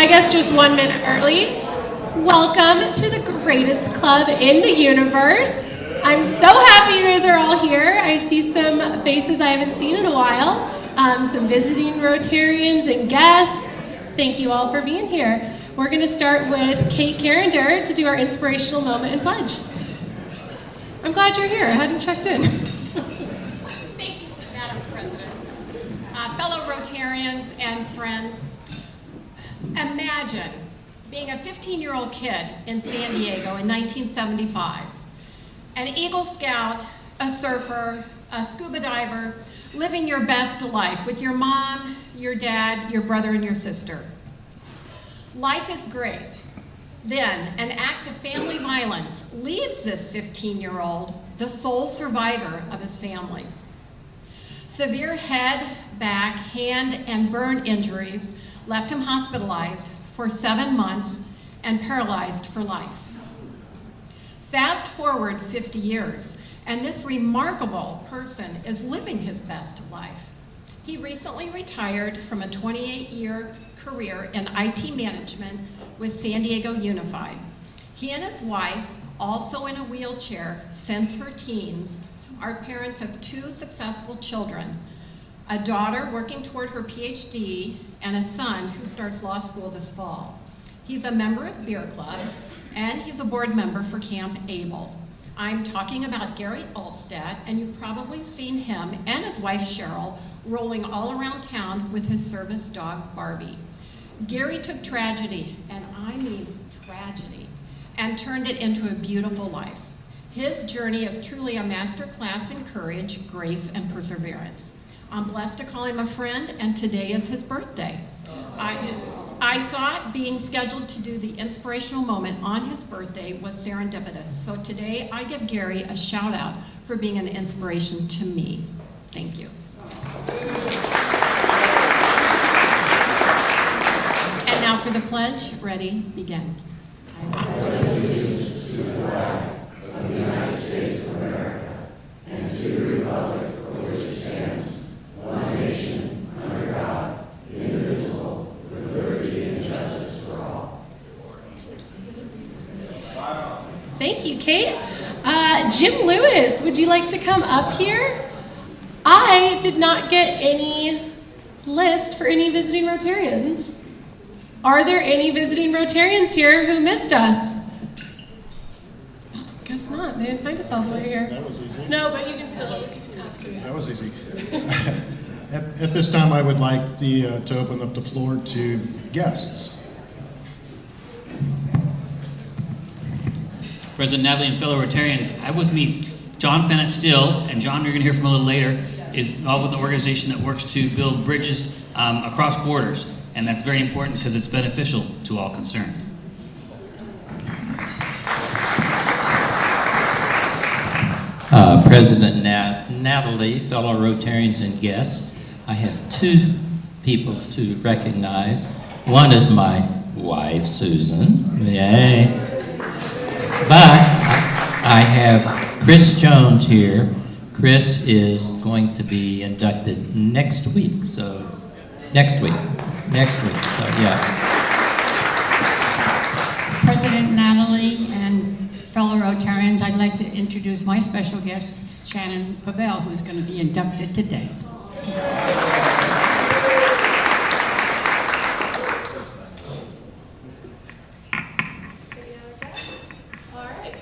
I guess just 1 minute early. Welcome to the greatest club in the universe. I'm so happy you guys are all here. I see some faces I haven't seen in a while, some visiting Rotarians and guests. Thank you all for being here. We're going to start with Kate Carinder to do our inspirational moment and pledge. I'm glad you're here. I hadn't checked in. Thank you, Madam President. Fellow Rotarians and friends, imagine being a 15-year-old kid in San Diego in 1975, an Eagle Scout, a surfer, a scuba diver, living your best life with your mom, your dad, your brother, and your sister. Life is great. Then, an act of family violence leaves this 15-year-old the sole survivor of his family. Severe head, back, hand, and burn injuries left him hospitalized for 7 months and paralyzed for life. Fast forward 50 years, and this remarkable person is living his best life. He recently retired from a 28-year career in IT management with San Diego Unified. He and his wife, also in a wheelchair since her teens, are parents of 2 successful children, a daughter working toward her PhD, and a son who starts law school this fall. He's a member of Beer Club, and he's a board member for Camp Able. I'm talking about Gary Altstadt, and you've probably seen him and his wife Cheryl rolling all around town with his service dog Barbie. Gary took tragedy, and I mean tragedy, and turned it into a beautiful life. His journey is truly a master class in courage, grace, and perseverance. I'm blessed to call him a friend, and today is his birthday. I thought being scheduled to do the inspirational moment on his birthday was serendipitous. So today I give Gary a shout out for being an inspiration to me. Thank you. And now for the pledge. Ready, begin. I pledge allegiance to the flag of the United States of America and to the republic for which it stands, one nation, under God, indivisible, with liberty and justice for all. Thank you, Kate. Jim Lewis, would you like to come up here? I did not get any list for any visiting Rotarians. Are there any visiting Rotarians here who missed us? Guess not. They didn't find us all the way here. That was easy. No, but you can still ask for yes. That was easy. At this time, I would like to open up the floor to guests. President Natalie and fellow Rotarians, I have with me John Fanestil, and John, you're going to hear from a little later, is involved with an organization that works to build bridges across borders, and that's very important because it's beneficial to all concerned. President Natalie, fellow Rotarians and guests, I have 2 people to recognize. One is my wife, Susan. Yay. But I have Chris Jones here. Chris is going to be inducted next week. So, next week. So, yeah. President Natalie and fellow Rotarians, I'd like to introduce my special guest, Shannon Pavell, who's going to be inducted today. All right.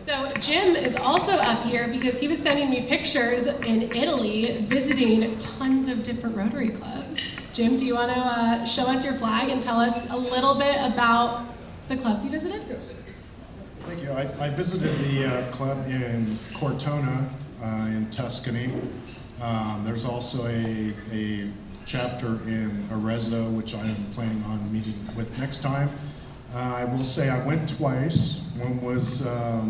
So Jim is also up here because he was sending me pictures in Italy visiting tons of different Rotary clubs. Jim, do you want to show us your flag and tell us a little bit about the clubs you visited? Thank you. I visited the club in Cortona in Tuscany. There's also a chapter in Arezzo, which I am planning on meeting with next time. I will say I went twice. One was a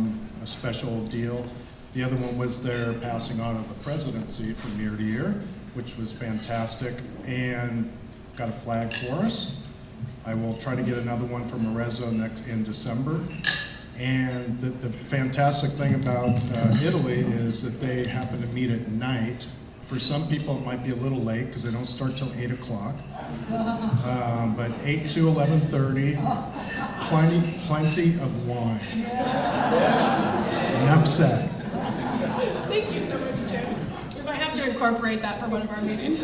special deal. The other one was their passing on of the presidency from year to year, which was fantastic, and got a flag for us. I will try to get another one from Arezzo in December. And the fantastic thing about Italy is that they happen to meet at night For some people, it might be a little late because they don't start till 8 o'clock. But 8 to 11:30, plenty of wine. Enough said. Thank you so much, Jim. We might have to incorporate that for one of our meetings.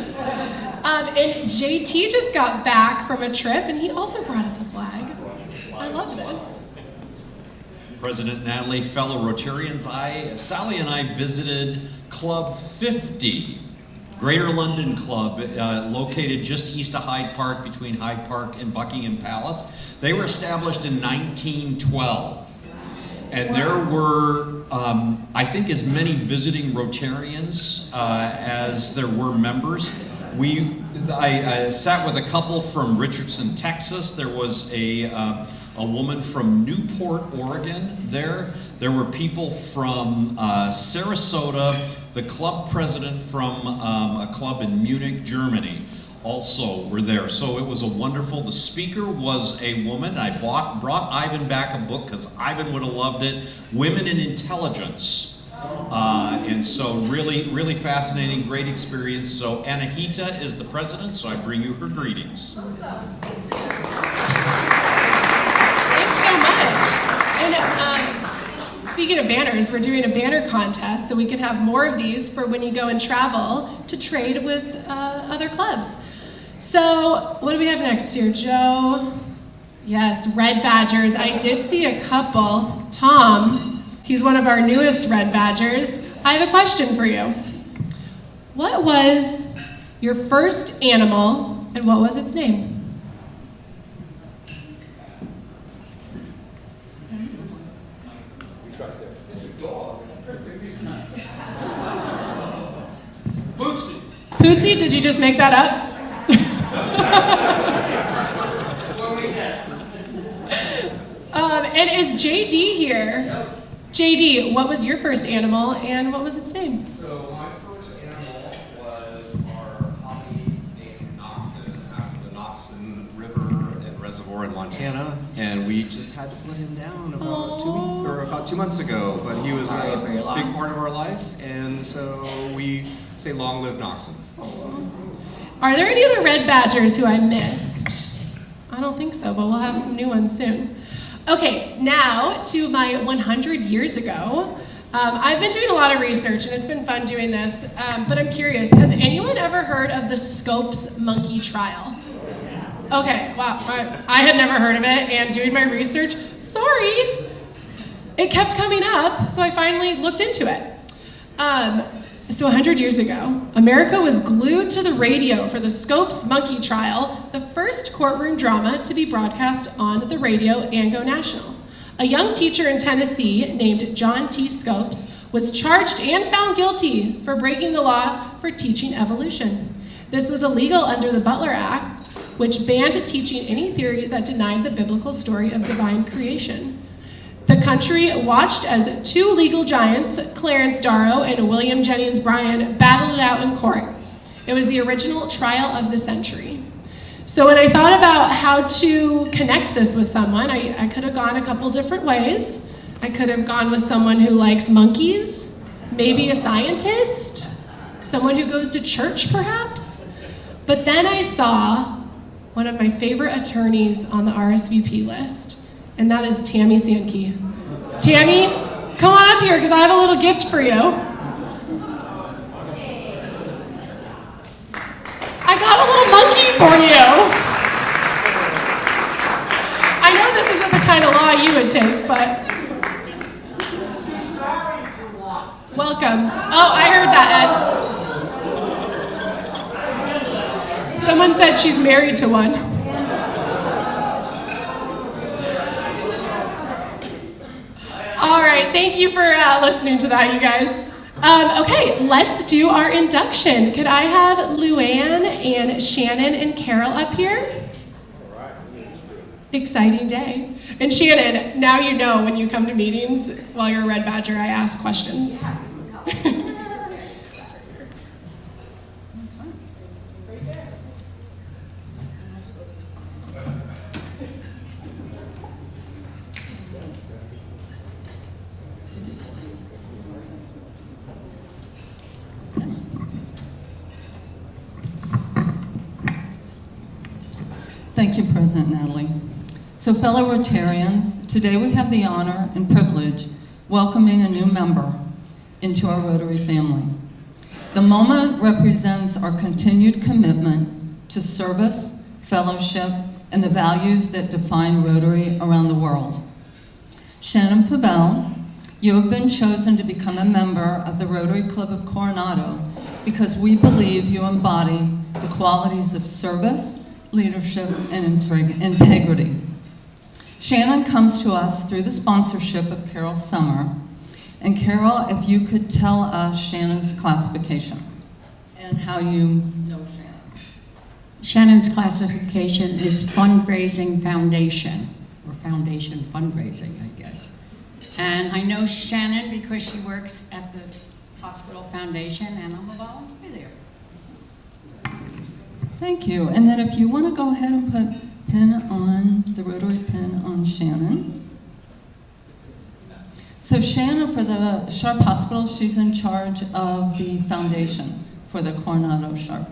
And JT just got back from a trip, and he also brought us a flag. I love this. President Natalie, fellow Rotarians, Sally and I visited Club 50, Greater London Club, located just east of Hyde Park, between Hyde Park and Buckingham Palace. They were established in 1912. And there were, I think, as many visiting Rotarians as there were members. I sat with a couple from Richardson, Texas. There was a woman from Newport, Oregon there. There were people from Sarasota, the club president from a club in Munich, Germany, also were there. So it was a wonderful, the speaker was a woman. I brought Ivan back a book because Ivan would have loved it, Women in Intelligence. And so really fascinating, great experience. So Anahita is the president, so I bring you her greetings. Thanks so much. And speaking of banners, we're doing a banner contest so we can have more of these for when you go and travel to trade with other clubs. So what do we have next here, Joe? Yes, Red Badgers. I did see a couple. Tom, he's one of our newest Red Badgers. I have a question for you. What was your first animal and what was its name? Pootsie, did you just make that up? And is JD here? JD, what was your first animal and what was its name? So my first animal was our hobbies named Noxon, after the Noxon River and Reservoir in Montana, and we just had to put him down about 2 months ago. But he was a big part of our life, and so we say long live Noxon. Are there any other Red Badgers who I missed? I don't think so, but we'll have some new ones soon. Okay, now to my 100 years ago. I've been doing a lot of research, and it's been fun doing this, but I'm curious, has anyone ever heard of the Scopes monkey trial? Okay, wow, I had never heard of it, and doing my research, sorry, it kept coming up, so I finally looked into it. So 100 years ago, America was glued to the radio for the Scopes monkey trial, the first courtroom drama to be broadcast on the radio and go national. A young teacher in Tennessee named John T. Scopes was charged and found guilty for breaking the law for teaching evolution. This was illegal under the Butler Act, which banned teaching any theory that denied the biblical story of divine creation. The country watched as two legal giants, Clarence Darrow and William Jennings Bryan, battled it out in court. It was the original trial of the century. So when I thought about how to connect this with someone, I could have gone a couple different ways. I could have gone with someone who likes monkeys, maybe a scientist, someone who goes to church perhaps. But then I saw one of my favorite attorneys on the RSVP list, and that is Tammy Sandke. Tammy, come on up here because I have a little gift for you. I got a little monkey for you. I know this isn't the kind of law you would take, but welcome. Oh, I heard that, Ed. Someone said she's married to one. All right, thank you for listening to that, you guys. Okay, let's do our induction. Could I have LuAnn and Shannon and Carol up here? Exciting day. And Shannon, now you know when you come to meetings while you're a Red Badger, I ask questions. Thank you, President Natalie. So fellow Rotarians, today we have the honor and privilege welcoming a new member into our Rotary family. The moment represents our continued commitment to service, fellowship, and the values that define Rotary around the world. Shannon Pavell, you have been chosen to become a member of the Rotary Club of Coronado because we believe you embody the qualities of service, leadership, and integrity. Shannon comes to us through the sponsorship of Carol Sommer. And Carol, if you could tell us Shannon's classification and how you know Shannon. Shannon's classification is fundraising foundation, or foundation fundraising, I guess. And I know Shannon because she works at the hospital foundation, and I'm a volunteer there. Thank you. And then if you want to go ahead and put the Rotary pin on Shannon. So Shannon, for the Sharp Hospital, she's in charge of the foundation for the Coronado Sharp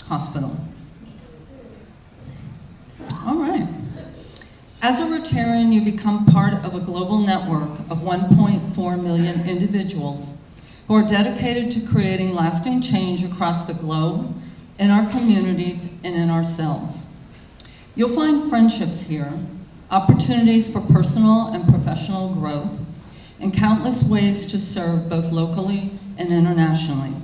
Hospital. All right. As a Rotarian, you become part of a global network of 1.4 million individuals who are dedicated to creating lasting change across the globe, in our communities, and in ourselves. You'll find friendships here, opportunities for personal and professional growth, and countless ways to serve both locally and internationally.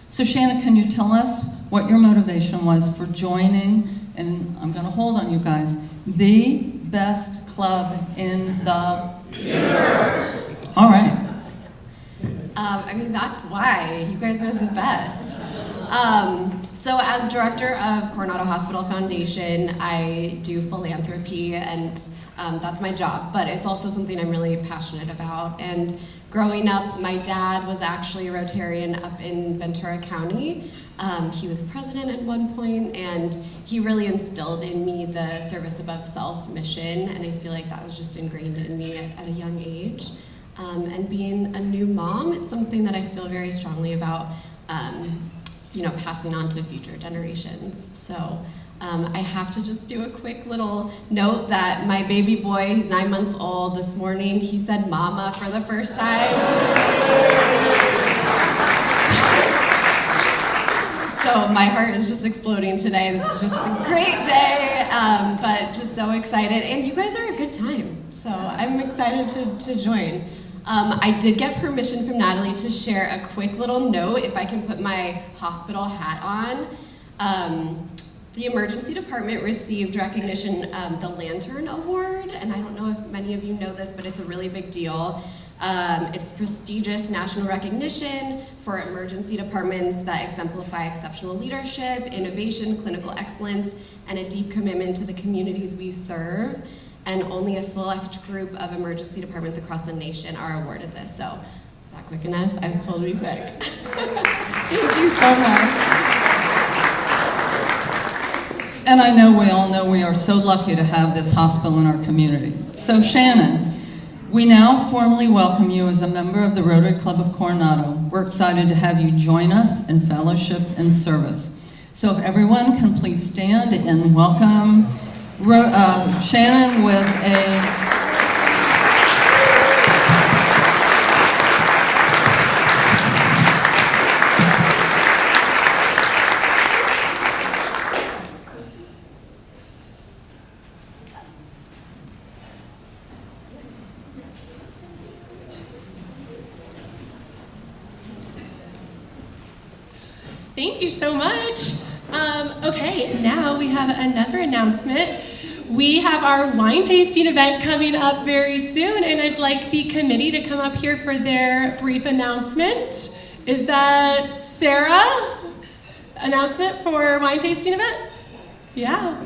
So Shannon, can you tell us what your motivation was for joining, and I'm going to hold on you guys, the best club in the universe? All right. I mean, that's why. You guys are the best. So as director of Coronado Hospital Foundation, I do philanthropy, and that's my job, but it's also something I'm really passionate about. And growing up, my dad was actually a Rotarian up in Ventura County. He was president at one point, and he really instilled in me the service above self mission, and I feel like that was just ingrained in me at a young age. And being a new mom, it's something that I feel very strongly about, passing on to future generations. So I have to just do a quick little note that my baby boy, he's 9 months old, this morning he said mama for the first time. So my heart is just exploding today. This is just a great day, but just so excited. And you guys are a good time, so I'm excited to join. I did get permission from Natalie to share a quick little note, if I can put my hospital hat on. The emergency department received recognition of the Lantern Award, and I don't know if many of you know this, but it's a really big deal. It's prestigious national recognition for emergency departments that exemplify exceptional leadership, innovation, clinical excellence, and a deep commitment to the communities we serve. And only a select group of emergency departments across the nation are awarded this. So, is that quick enough? I was told to be quick. Thank you so much. And I know we all know we are so lucky to have this hospital in our community. So Shannon, we now formally welcome you as a member of the Rotary Club of Coronado. We're excited to have you join us in fellowship and service. So if everyone can please stand and welcome Shannon with a Thank you so much. Okay, now we have another announcement. We have our wine tasting event coming up very soon, and I'd like the committee to come up here for their brief announcement. Is that Sara? Announcement for wine tasting event? Yeah.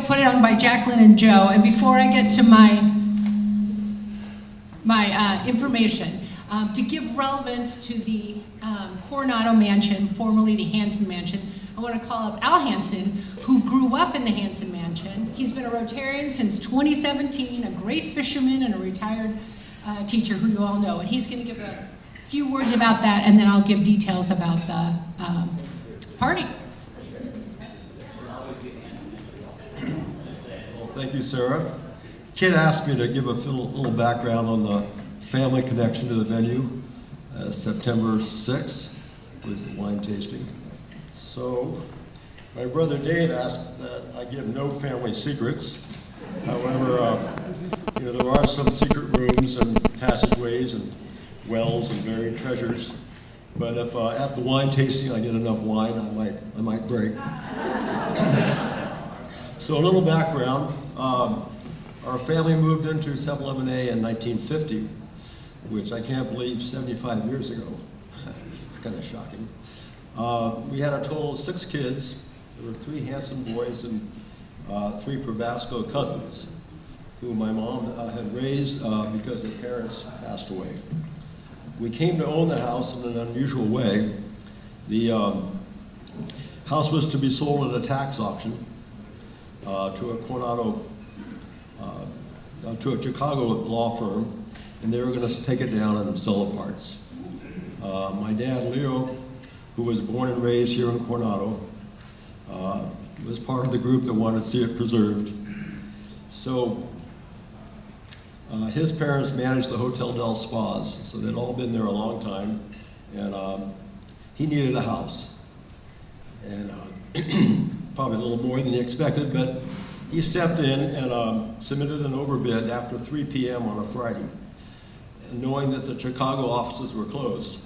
put it on by Jacqueline and Joe. And before I get to my information, to give relevance to the Coronado Mansion, formerly the Hansen Mansion, I want to call up Al Hansen, who grew up in the Hansen Mansion. He's been a Rotarian since 2017, a great fisherman and a retired teacher who you all know. And he's going to give a few words about that, and then I'll give details about the party. Well, thank you, Sara. Kate asked me to give a little background on the family connection to the venue. September 6th was the wine tasting. So my brother Dave asked that I give no family secrets. However, there are some secret rooms and passageways and wells and buried treasures. But if at the wine tasting I get enough wine, I might break. So a little background. Our family moved into 711A in 1950, which I can't believe 75 years ago. It's kind of shocking. We had a total of 6 kids. There were 3 Hansen boys and 3 Probasco cousins, who my mom had raised because their parents passed away. We came to own the house in an unusual way. The house was to be sold at a tax auction to a Coronado, to a Chicago law firm, and they were going to take it down and sell the parts. My dad, Leo, who was born and raised here in Coronado, was part of the group that wanted to see it preserved. So his parents managed the Hotel Del Spas, so they'd all been there a long time, and he needed a house. And probably a little more than he expected, but he stepped in and submitted an overbid after 3 p.m. on a Friday, knowing that the Chicago offices were closed.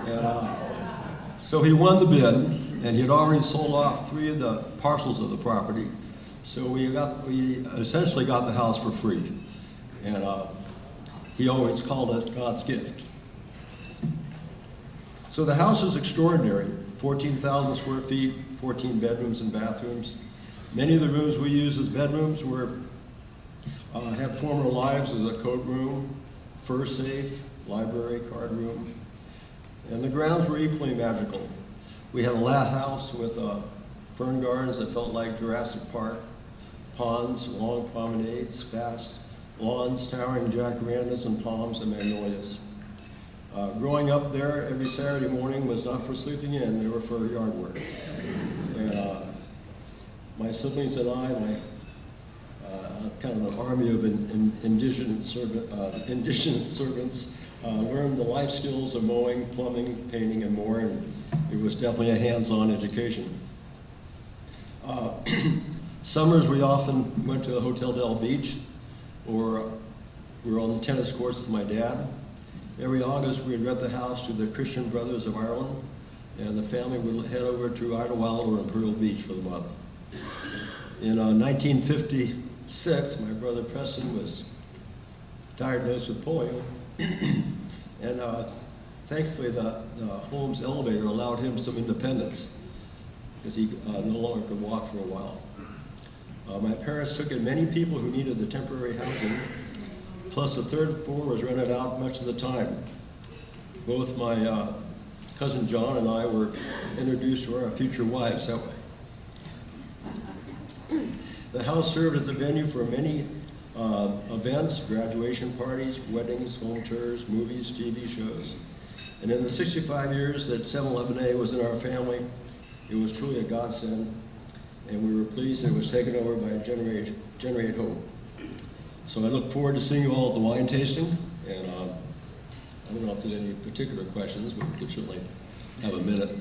And so he won the bid, and he had already sold off 3 of the parcels of the property. So we essentially got the house for free. And he always called it God's gift. So the house is extraordinary. 14,000 square feet, 14 bedrooms and bathrooms. Many of the rooms we use as bedrooms had former lives as a coat room, fur safe, library, card room. And the grounds were equally magical. We had a lat house with fern gardens that felt like Jurassic Park, ponds, long promenades, vast lawns, towering jacarandas and palms and magnolias. Growing up there every Saturday morning was not for sleeping in, they were for yard work. And my siblings and I, kind of an army of indigenous servants, learned the life skills of mowing, plumbing, painting, and more, and it was definitely a hands-on education. Summers we often went to the Hotel Del Beach, or we were on the tennis courts with my dad. Every August we'd rent the house to the Christian Brothers of Ireland, and the family would head over to Idlewild or Imperial Beach for the month. In 1956, my brother Preston was diagnosed with polio, and thankfully the home's elevator allowed him some independence because he no longer could walk for a while. My parents took in many people who needed the temporary housing, plus the 3rd floor was rented out much of the time. Both my cousin John and I were introduced to our future wives that way. The house served as a venue for many events, graduation parties, weddings, home tours, movies, TV shows. And in the 65 years that 711A was in our family, it was truly a godsend, and we were pleased that it was taken over by Generate Hope. So I look forward to seeing you all at the wine tasting, and I don't know if there's any particular questions, but we could certainly have a minute.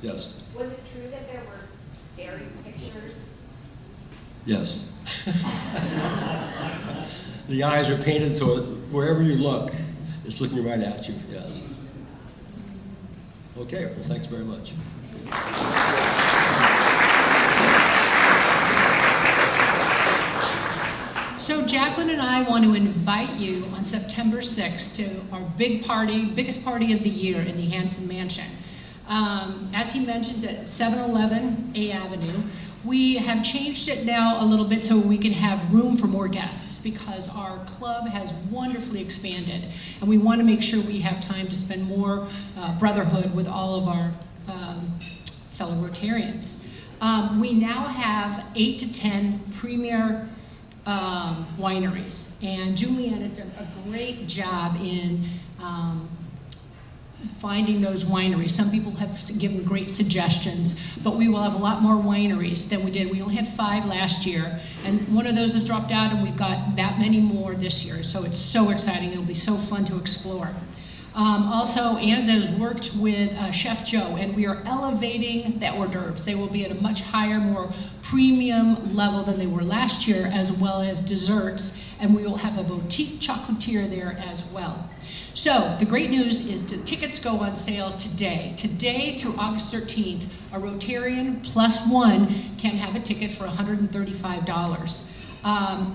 Yes? Was it true that there were scary pictures? Yes. The eyes are painted so wherever you look, it's looking right at you, yes. Okay, well, thanks very much. So Jacqueline and I want to invite you on September 6th to our big party, biggest party of the year in the Hansen Mansion. As he mentioned, at 711 A Avenue. We have changed it now a little bit so we can have room for more guests because our club has wonderfully expanded and we want to make sure we have time to spend more brotherhood with all of our fellow Rotarians. We now have 8 to 10 premier wineries, and LuAnn has done a great job in finding those wineries. Some people have given great suggestions, but we will have a lot more wineries than we did. We only had 5 last year, and one of those has dropped out, and we've got that many more this year. So it's so exciting. It'll be so fun to explore. Also, Anzo's worked with Chef Joe, and we are elevating the hors d'oeuvres. They will be at a much higher, more premium level than they were last year, as well as desserts, and we will have a boutique chocolatier there as well. So the great news is the tickets go on sale today. Today through August 13th, a Rotarian +1 can have a ticket for $135.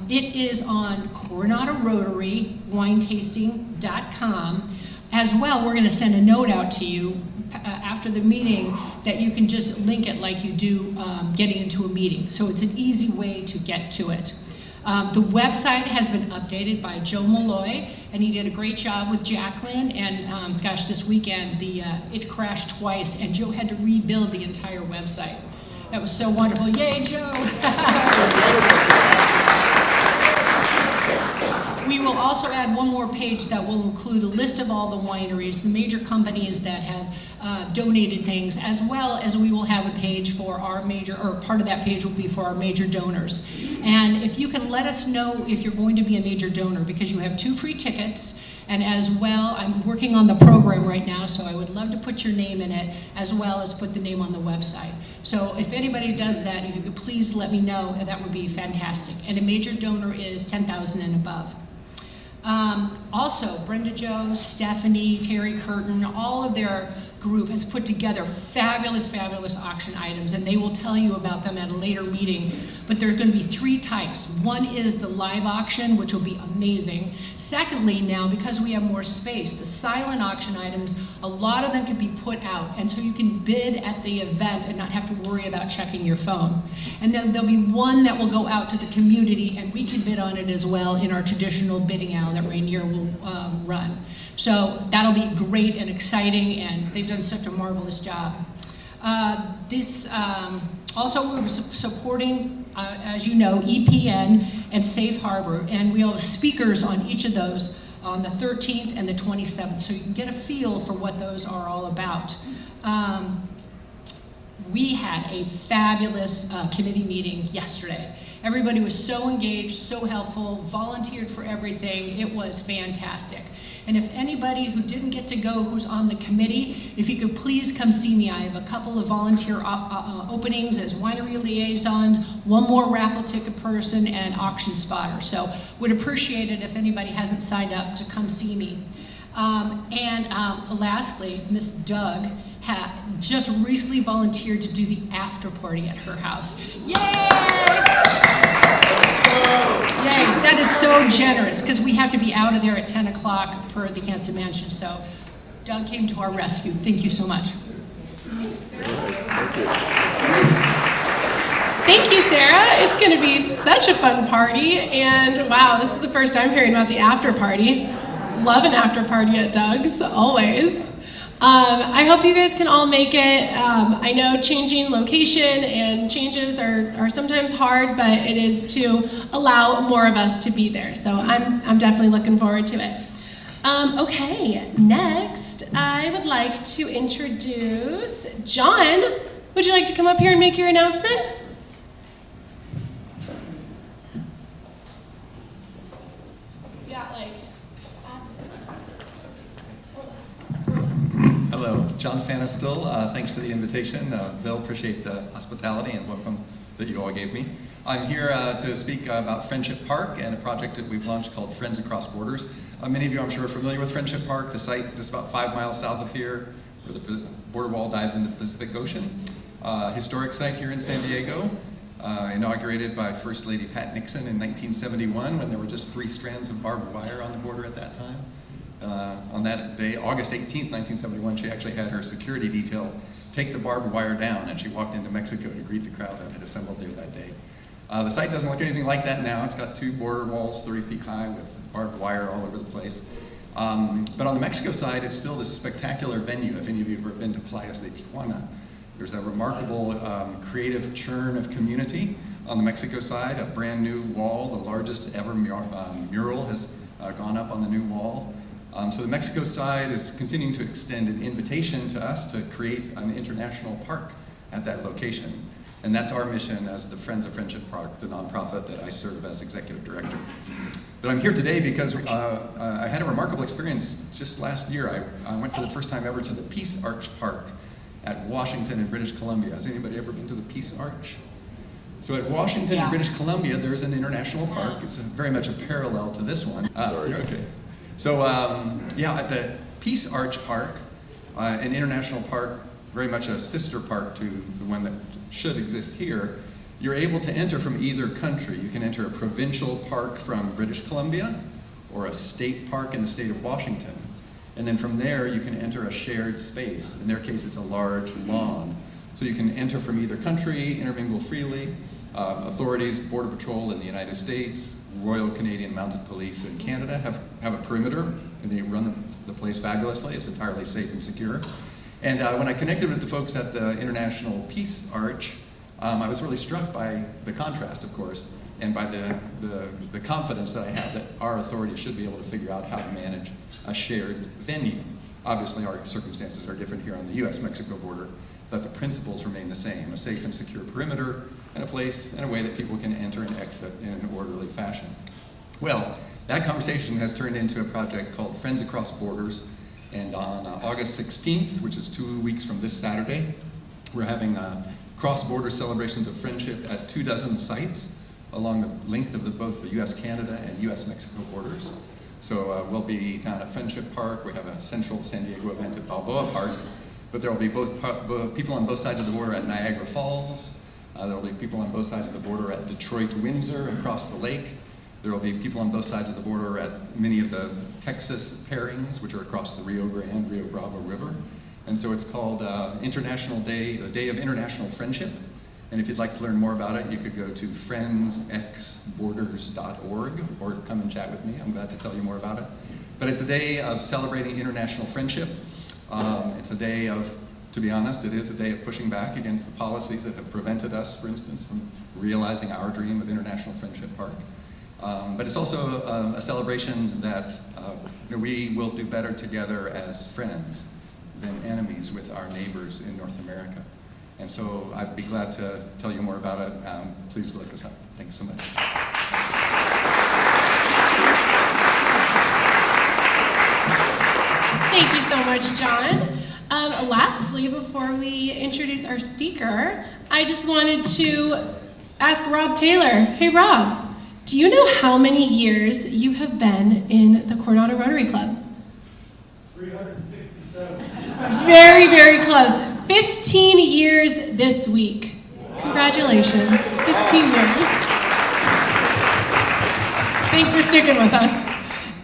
It is on Coronado Rotary, winetasting.com. As well, we're going to send a note out to you after the meeting that you can just link it like you do getting into a meeting. So it's an easy way to get to it. The website has been updated by Joe Melloy, and he did a great job with Jacqueline. And gosh, this weekend it crashed twice, and Joe had to rebuild the entire website. That was so wonderful. Yay, Joe! We will also add one more page that will include a list of all the wineries, the major companies that have donated things, as well as we will have a page for our major, or part of that page will be for our major donors. And if you can let us know if you're going to be a major donor, because you have 2 free tickets, and as well, I'm working on the program right now, so I would love to put your name in it, as well as put the name on the website. So if anybody does that, if you could please let me know, that would be fantastic. And a major donor is $10,000 and above. Also, Brenda Joe, Stephanie, Terry Curtin, all of their group has put together fabulous, fabulous auction items, and they will tell you about them at a later meeting. But there are going to be 3 types. One is the live auction, which will be amazing. Secondly, now, because we have more space, the silent auction items, a lot of them can be put out, and so you can bid at the event and not have to worry about checking your phone. And then there'll be one that will go out to the community, and we can bid on it as well in our traditional bidding alley that Rainier will run. So that'll be great and exciting, and they've done such a marvelous job. Also, we're supporting, as you know, EPN and Safe Harbor, and we have speakers on each of those on the 13th and the 27th, so you can get a feel for what those are all about. We had a fabulous committee meeting yesterday. Everybody was so engaged, so helpful, volunteered for everything. It was fantastic. And if anybody who didn't get to go who's on the committee, if you could please come see me. I have a couple of volunteer openings as winery liaisons, one more raffle ticket person, and auction spotter. So would appreciate it if anybody hasn't signed up to come see me. Lastly, Miss Doug had just recently volunteered to do the after party at her house. Yay! Yay, that is so generous, because we have to be out of there at 10 o'clock per the Hansen Mansion. So Doug came to our rescue. Thank you so much. Thank you, Sarah. It's going to be such a fun party. And wow, this is the first time hearing about the after party. Love an after party at Doug's, always. I hope you guys can all make it. I know changing location and changes are sometimes hard, but it is to allow more of us to be there. So I'm definitely looking forward to it. Okay, next I would like to introduce John. Would you like to come up here and make your announcement? Hello, John Fanestil. Thanks for the invitation. Bill, appreciate the hospitality and welcome that you all gave me. I'm here to speak about Friendship Park and a project that we've launched called Friends Across Borders. Many of you, I'm sure, are familiar with Friendship Park, the site just about 5 miles south of here, where the border wall dives into the Pacific Ocean. Historic site here in San Diego, inaugurated by First Lady Pat Nixon in 1971, when there were just 3 strands of barbed wire on the border at that time. On that day, August 18th, 1971, she actually had her security detail take the barbed wire down, and she walked into Mexico to greet the crowd that had assembled there that day. The site doesn't look anything like that now. It's got 2 border walls 30 feet high with barbed wire all over the place. But on the Mexico side, it's still this spectacular venue. If any of you have ever been to Playas de Tijuana, there's a remarkable creative churn of community on the Mexico side. A brand new wall, the largest ever mural has gone up on the new wall. So the Mexico side is continuing to extend an invitation to us to create an international park at that location. And that's our mission as the Friends of Friendship Park, the nonprofit that I serve as executive director. But I'm here today because I had a remarkable experience just last year. I went for the first time ever to the Peace Arch Park at Washington in British Columbia. Has anybody ever been to the Peace Arch? So at Washington in British Columbia, there's an international park. It's very much a parallel to this one. Okay. So at the Peace Arch Park, an international park, very much a sister park to the one that should exist here, you're able to enter from either country. You can enter a provincial park from British Columbia or a state park in the state of Washington. And then from there, you can enter a shared space. In their case, it's a large lawn. So you can enter from either country, intermingle freely. Authorities, Border Patrol in the United States, Royal Canadian Mounted Police in Canada have a perimeter, and they run the place fabulously. It's entirely safe and secure. And when I connected with the folks at the International Peace Arch, I was really struck by the contrast, of course, and by the confidence that I have that our authorities should be able to figure out how to manage a shared venue. Obviously, our circumstances are different here on the US-Mexico border, but the principles remain the same: a safe and secure perimeter, and a place and a way that people can enter and exit in an orderly fashion. Well, that conversation has turned into a project called Friends Across Borders, and on August 16th, which is 2 weeks from this Saturday, we're having cross-border celebrations of friendship at 24 sites along the length of both the US-Canada and US-Mexico borders. So we'll be down at Friendship Park. We have a central San Diego event at Balboa Park, but there will be both people on both sides of the border at Niagara Falls. There will be people on both sides of the border at Detroit, Windsor, across the lake. There will be people on both sides of the border at many of the Texas pairings, which are across the Rio Grande, Rio Bravo River. And so it's called International Day, a Day of International Friendship. And if you'd like to learn more about it, you could go to friendsxborders.org or come and chat with me. I'm glad to tell you more about it. But it's a day of celebrating international friendship. It's a day of, to be honest, it is a day of pushing back against the policies that have prevented us, for instance, from realizing our dream of International Friendship Park. But it's also a celebration that we will do better together as friends than enemies with our neighbors in North America. And so I'd be glad to tell you more about it. Please look us up. Thanks so much. Thank you so much, John. Lastly, before we introduce our speaker, I just wanted to ask Rob Taylor. Hey, Rob, do you know how many years you have been in the Coronado Rotary Club? 367. Very, very close. 15 years this week. Congratulations. 15 years. Thanks for sticking with us.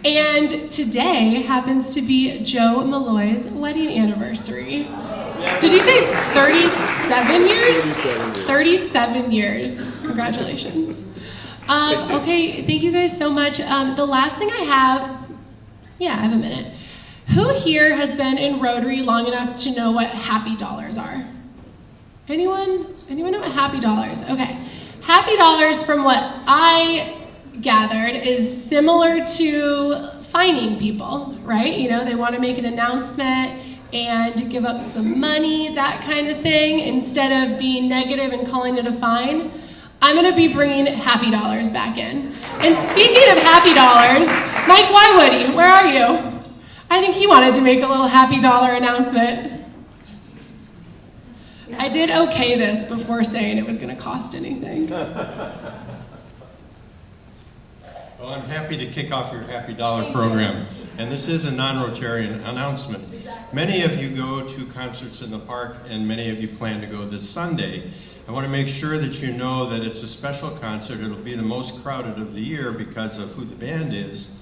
And today happens to be Joe Melloy's wedding anniversary. Did you say 37 years? 37 years. Congratulations. Okay, thank you guys so much. The last thing I have a minute. Who here has been in Rotary long enough to know what happy dollars are? Anyone? Anyone know what happy dollars? Okay. Happy dollars, from what I gathered, is similar to fining people, right? You know, they want to make an announcement and give up some money, that kind of thing, instead of being negative and calling it a fine. I'm going to be bringing happy dollars back in. And speaking of happy dollars, Mike Wywoody, where are you? I think he wanted to make a little happy dollar announcement. I did okay this before saying it was going to cost anything. Well, I'm happy to kick off your Happy Dollar program. And this is a non-Rotarian announcement. Many of you go to concerts in the park, and many of you plan to go this Sunday. I want to make sure that you know that it's a special concert. It'll be the most crowded of the year because of who the band is.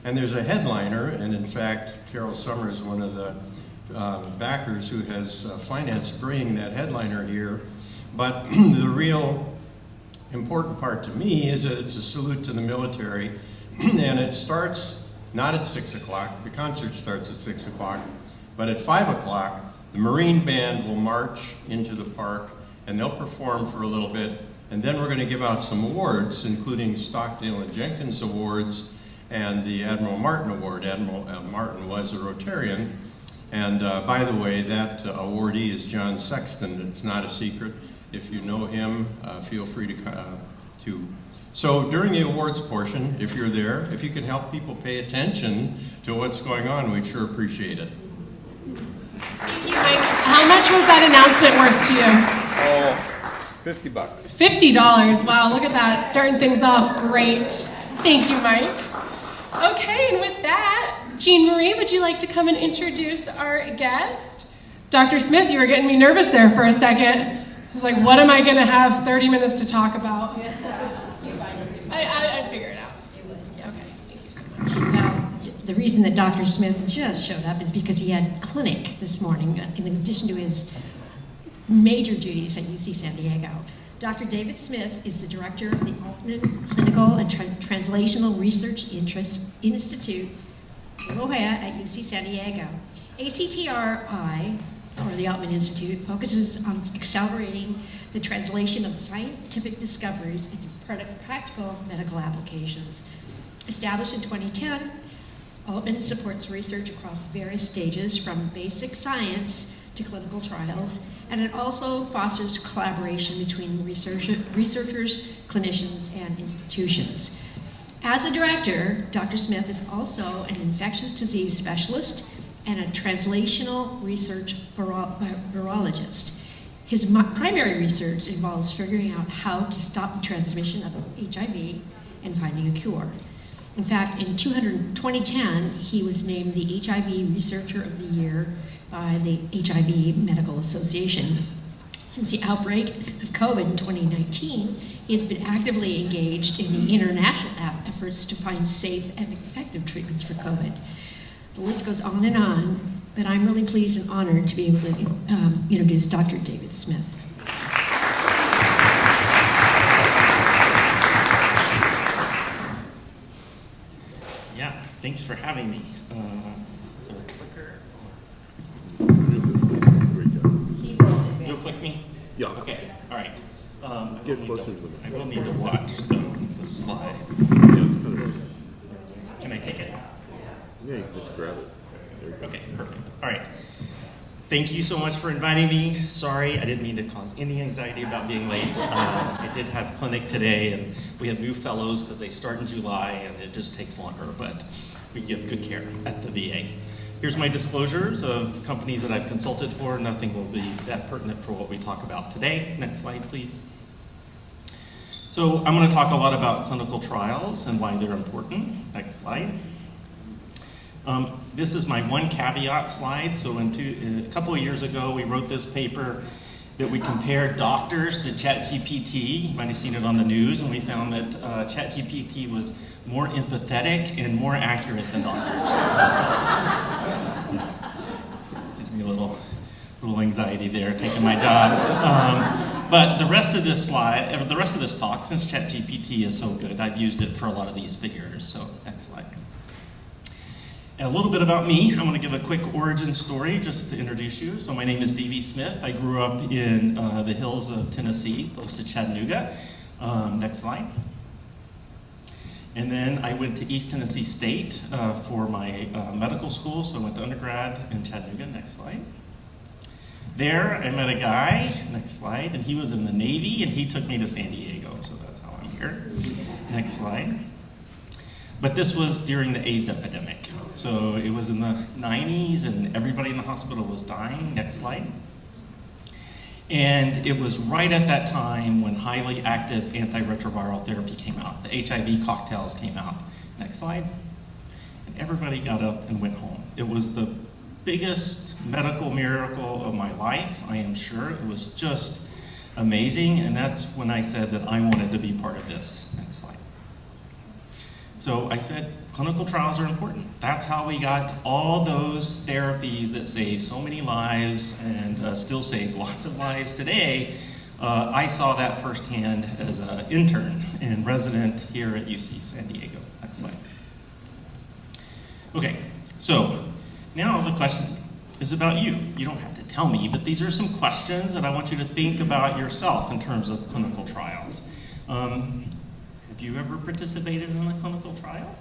And there's a headliner, and in fact, Carol Sommer is one of the backers who has financed bringing that headliner here. But the real important part to me is that it's a salute to the military, and it starts not at 6 o'clock. The concert starts at 6 o'clock, but at 5 o'clock, the Marine Band will march into the park, and they'll perform for a little bit, and then we're going to give out some awards, including Stockdale and Jenkins Awards and the Admiral Martin Award. Admiral Martin was a Rotarian, and by the way, that awardee is John Sexton. It's not a secret. If you know him, feel free to. So during the awards portion, if you're there, if you can help people pay attention to what's going on, we'd sure appreciate it. Thank you, Mike. How much was that announcement worth to you? $50. $50. Wow, look at that. Starting things off great. Thank you, Mike. Okay, and with that, Jeanmarie, would you like to come and introduce our guest? Dr. Smith, you were getting me nervous there for a second. I was like, what am I going to have 30 minutes to talk about? I'd figure it out. Okay, thank you so much. Well, the reason that Dr. Smith just showed up is because he had clinic this morning, in addition to his major duties at UC San Diego. Dr. David Smith is the director of the Altman Clinical and Translational Research Institute, LuAnn, at UC San Diego. ACTRI, or the Altman Institute, focuses on accelerating the translation of scientific discoveries into practical medical applications. Established in 2010, Altman supports research across various stages from basic science to clinical trials, and it also fosters collaboration between researchers, clinicians, and institutions. As a director, Dr. Smith is also an infectious disease specialist and a translational research virologist. His primary research involves figuring out how to stop the transmission of HIV and finding a cure. In fact, in 2010, he was named the HIV Researcher of the Year by the HIV Medical Association. Since the outbreak of COVID in 2019, he has been actively engaged in the international efforts to find safe and effective treatments for COVID. The list goes on, but I'm really pleased and honored to be able to introduce Dr. David Smith. Yeah, thanks for having me. You'll click me? Yeah. Okay, all right. Get closer to the I will need to watch the slides. Can I take it? Yeah, you can just grab it. There you go. Okay, perfect. All right. Thank you so much for inviting me. Sorry, I didn't mean to cause any anxiety about being late. I did have clinic today, and we have new fellows because they start in July, and it just takes longer, but we give good care at the VA. Here's my disclosures of companies that I've consulted for. Nothing will be that pertinent for what we talk about today. Next slide, please. So I'm going to talk a lot about clinical trials and why they're important. Next slide. This is my one caveat slide. So a couple of years ago, we wrote this paper that we compared doctors to ChatGPT. You might have seen it on the news, and we found that ChatGPT was more empathetic and more accurate than doctors. Gives me a little anxiety there, taking my job. But the rest of this slide, the rest of this talk, since ChatGPT is so good, I've used it for a lot of these figures. So next slide. A little bit about me. I'm going to give a quick origin story just to introduce you. So my name is D.B. Smith. I grew up in the hills of Tennessee, close to Chattanooga. Next slide. And then I went to East Tennessee State for my medical school. So I went to undergrad in Chattanooga. Next slide. There I met a guy, next slide, and he was in the Navy, and he took me to San Diego. So that's how I'm here. Next slide. But this was during the AIDS epidemic. So it was in the 90s, and everybody in the hospital was dying. Next slide. And it was right at that time when highly active antiretroviral therapy came out. The HIV cocktails came out. Next slide. And everybody got up and went home. It was the biggest medical miracle of my life, I am sure. It was just amazing, and that's when I said that I wanted to be part of this. Next slide. So I said, clinical trials are important. That's how we got all those therapies that save so many lives and still save lots of lives today. I saw that firsthand as an intern and resident here at UC San Diego. Next slide. Okay, so now the question is about you. You don't have to tell me, but these are some questions that I want you to think about yourself in terms of clinical trials. Have you ever participated in a clinical trial?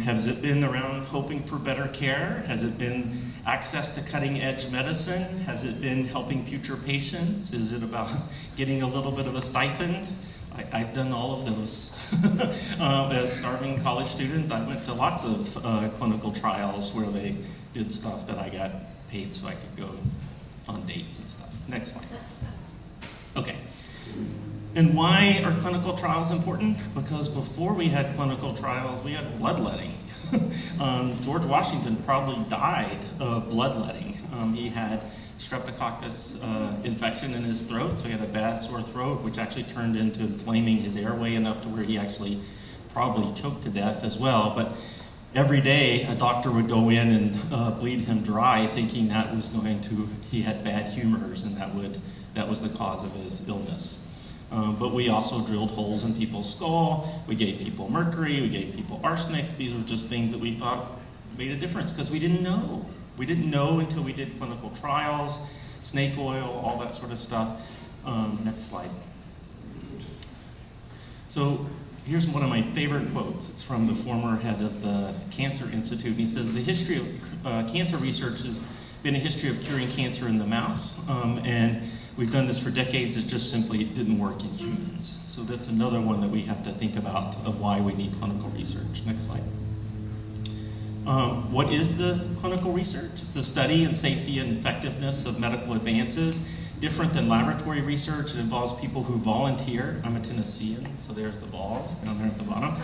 Has it been around hoping for better care? Has it been access to cutting edge medicine? Has it been helping future patients? Is it about getting a little bit of a stipend? I've done all of those. As a starving college student, I went to lots of clinical trials where they did stuff that I got paid so I could go on dates and stuff. Next slide. Okay. And why are clinical trials important? Because before we had clinical trials, we had bloodletting. George Washington probably died of bloodletting. He had streptococcus infection in his throat, so he had a bad sore throat, which actually turned into inflaming his airway enough to where he actually probably choked to death as well. But every day, a doctor would go in and bleed him dry, thinking that was he had bad humors, and that was the cause of his illness. But we also drilled holes in people's skull. We gave people mercury. We gave people arsenic. These were just things that we thought made a difference because we didn't know. We didn't know until we did clinical trials, snake oil, all that sort of stuff. Next slide. So here's one of my favorite quotes. It's from the former head of the Cancer Institute. He says, the history of cancer research has been a history of curing cancer in the mouse. And we've done this for decades. It just simply didn't work in humans. So that's another one that we have to think about of why we need clinical research. Next slide. What is the clinical research? It's the study and safety and effectiveness of medical advances. Different than laboratory research, it involves people who volunteer. I'm a Tennessean, so there's the balls down there at the bottom.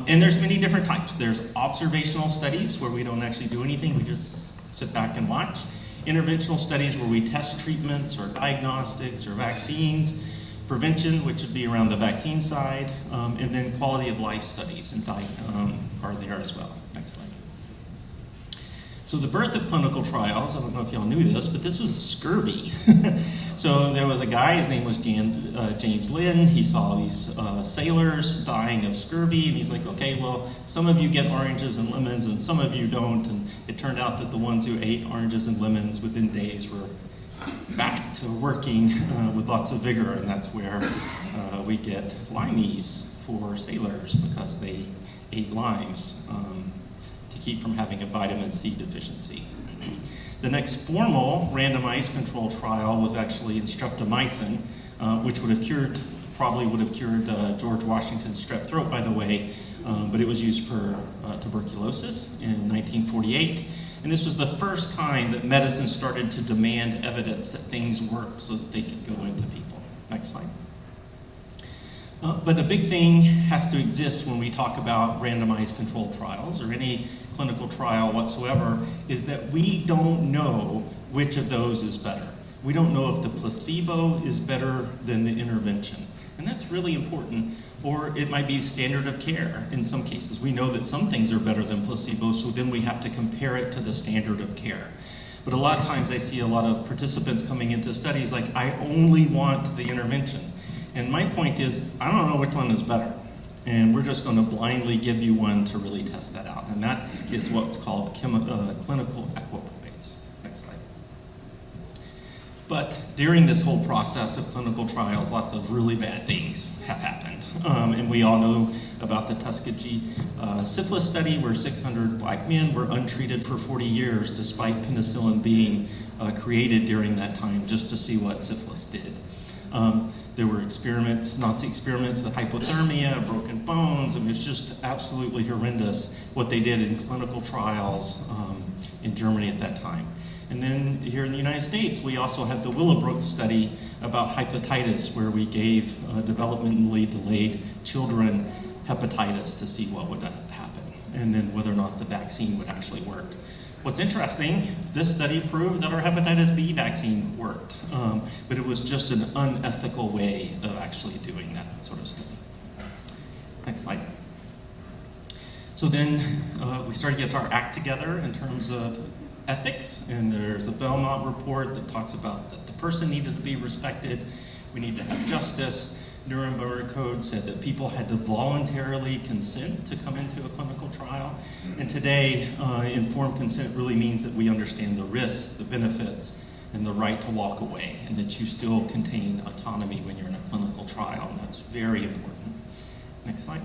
And there's many different types. There's observational studies where we don't actually do anything, we just sit back and watch. Interventional studies where we test treatments or diagnostics or vaccines. Prevention, which would be around the vaccine side. And then quality of life studies are there as well. Next slide. So the birth of clinical trials, I don't know if y'all knew this, but this was scurvy. So there was a guy, his name was James Lynn. He saw these sailors dying of scurvy, and he's like, okay, well, some of you get oranges and lemons, and some of you don't. And it turned out that the ones who ate oranges and lemons within days were back to working with lots of vigor, and that's where we get limeys for sailors, because they ate limes to keep from having a vitamin C deficiency. The next formal randomized control trial was actually in streptomycin, which probably would have cured George Washington's strep throat, by the way, but it was used for tuberculosis in 1948. And this was the first time that medicine started to demand evidence that things work so that they could go into people. Next slide. But a big thing has to exist when we talk about randomized controlled trials or any clinical trial whatsoever, is that we don't know which of those is better. We don't know if the placebo is better than the intervention. And that's really important. Or it might be standard of care in some cases. We know that some things are better than placebo, so then we have to compare it to the standard of care. But a lot of times I see a lot of participants coming into studies like, I only want the intervention. And my point is, I don't know which one is better. And we're just going to blindly give you one to really test that out. And that is what's called clinical equipoise. Next slide. But during this whole process of clinical trials, lots of really bad things have happened. And we all know about the Tuskegee syphilis study, where 600 black men were untreated for 40 years, despite penicillin being created during that time, just to see what syphilis did. There were experiments, Nazi experiments with hypothermia, broken bones. I mean, it's just absolutely horrendous what they did in clinical trials in Germany at that time. And then here in the United States, we also had the Willowbrook study about hepatitis, where we gave developmentally delayed children hepatitis to see what would happen, and then whether or not the vaccine would actually work. What's interesting, this study proved that our hepatitis B vaccine worked, but it was just an unethical way of actually doing that sort of study. Next slide. So then we started to get our act together in terms of ethics, and there's a Belmont report that talks about that the person needed to be respected, we need to have justice. Nuremberg Code said that people had to voluntarily consent to come into a clinical trial. And today, informed consent really means that we understand the risks, the benefits, and the right to walk away, and that you still contain autonomy when you're in a clinical trial, and that's very important. Next slide.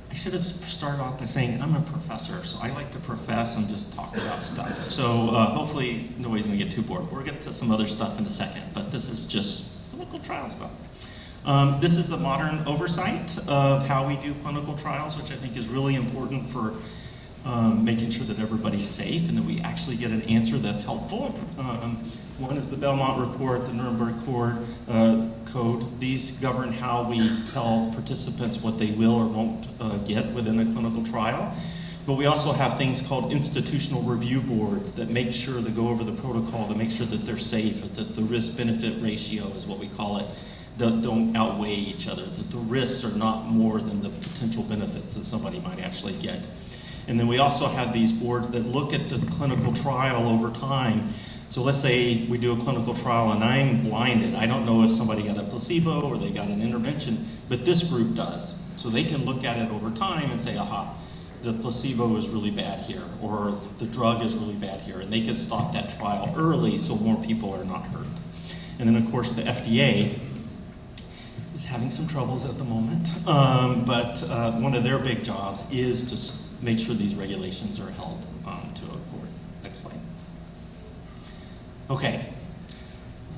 I should have started off by saying I'm a professor, so I like to profess and just talk about stuff. So hopefully nobody's going to get too bored. We'll get to some other stuff in a second, but this is just clinical trial stuff. This is the modern oversight of how we do clinical trials, which I think is really important for making sure that everybody's safe and that we actually get an answer that's helpful. One is the Belmont report, the Nuremberg Code. These govern how we tell participants what they will or won't get within a clinical trial. But we also have things called institutional review boards that make sure to go over the protocol to make sure that they're safe, that the risk-benefit ratio is what we call it, don't outweigh each other, that the risks are not more than the potential benefits that somebody might actually get. And then we also have these boards that look at the clinical trial over time. So let's say we do a clinical trial and I'm blinded. I don't know if somebody got a placebo or they got an intervention, but this group does. So they can look at it over time and say, aha, the placebo is really bad here, or the drug is really bad here, and they can stop that trial early so more people are not hurt. And then of course the FDA is having some troubles at the moment, but one of their big jobs is to make sure these regulations are held to a court. Next slide. Okay,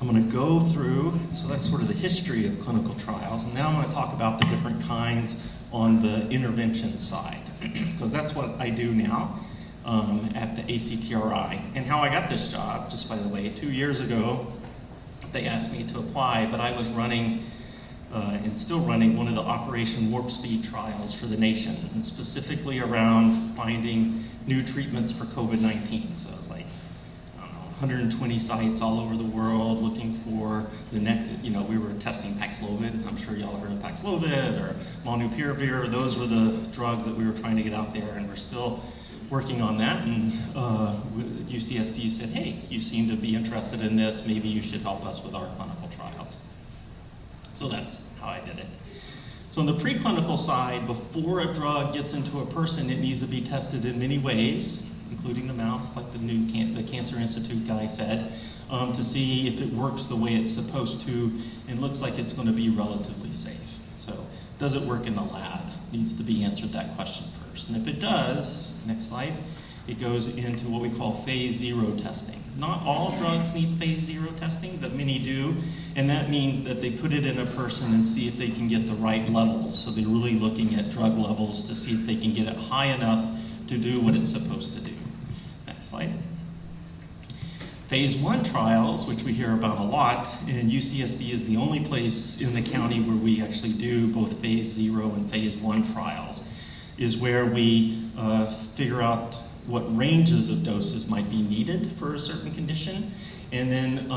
I'm going to go through, so that's sort of the history of clinical trials, and now I'm going to talk about the different kinds on the intervention side, because that's what I do now at the ACTRI. And how I got this job, just by the way, 2 years ago, they asked me to apply, but I was running and still running one of the Operation Warp Speed trials for the nation, and specifically around finding new treatments for COVID-19. So it was like, I don't know, 120 sites all over the world looking for the next, we were testing Paxlovid. I'm sure y'all heard of Paxlovid or Molnupiravir. Those were the drugs that we were trying to get out there, and we're still working on that. And UCSD said, hey, you seem to be interested in this. Maybe you should help us with our clinical trials. So that's how I did it. So on the preclinical side, before a drug gets into a person, it needs to be tested in many ways, including the mouse, like the Cancer Institute guy said, to see if it works the way it's supposed to, and looks like it's going to be relatively safe. So does it work in the lab? Needs to be answered that question first. And if it does, next slide, it goes into what we call phase 0 testing. Not all drugs need phase 0 testing, but many do. And that means that they put it in a person and see if they can get the right levels. So they're really looking at drug levels to see if they can get it high enough to do what it's supposed to do. Next slide. Phase 1 trials, which we hear about a lot, and UCSD is the only place in the county where we actually do both phase 0 and phase 1 trials, is where we figure out what ranges of doses might be needed for a certain condition, and then